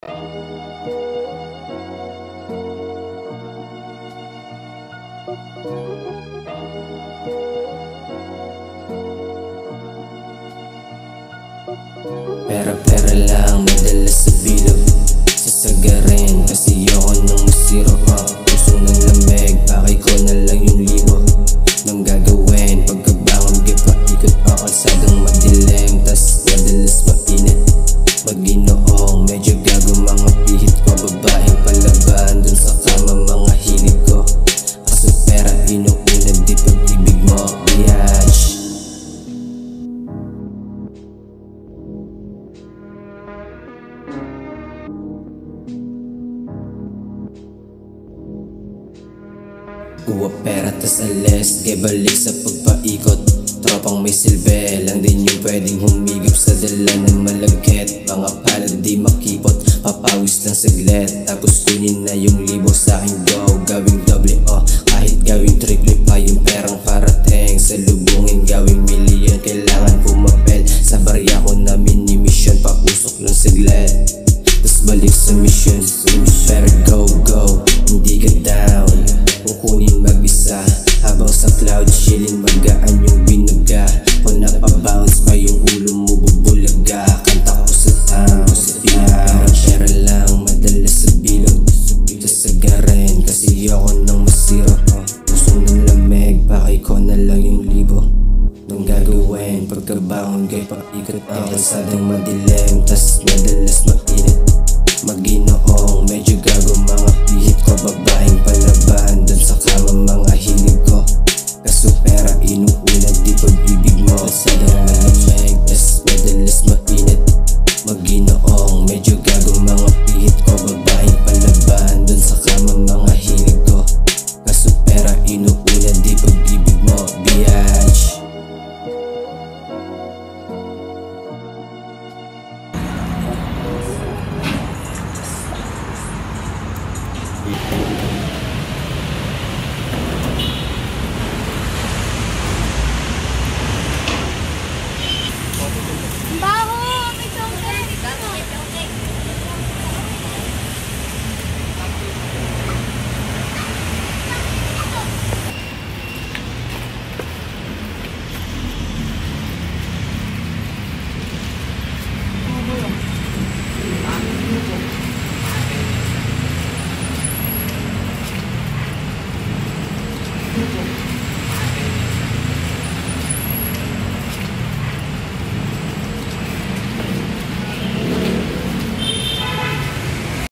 Pera lang madalas sa bilog, sasagarin kasi ayoko nang masiro. Puso ng lamig, pakay ko na lang yung libo. Nang gagawin, pagkabangon kay paikot ang kalsadang madilim, tas madalas mainit. Mag-ginoong, medyo gago mga pihit ko, babaeng palaban dun sa kama mga hilig ko. Kaso pera inuuna, di pag-ibig mo, biatch. Kuha pera tas alis, kay balik sa pagpaikot. Tropang may silbi, lang din yung pwedeng humigop sa dala ng malagkit. Mga palad di makipot, papawis lang saglit, tapos kunin na yung libo sa akin go. Gawing doble kahit gawing triple pa yung perang parating. Sa lubungin gawing milyon, kailangan pumapel. Sa barya ko na mini-mission, pausok lang saglit, tas balik sa mission. Pero go, hindi ka down, kukunin mag-isa. Habang sa cloud chilling, magaan yung binuga. Kung napabounce pa yung ulo mo, bubulaga. Kanta ko sa town, pera lang madalas sa bilog, sasagarin kasi ayoko nang masiro. Puso ng lamig, pakay ko na lang yung libo. Nung gagawin, pagkabangon kay paikot ang kalsadang madilim, tas madalas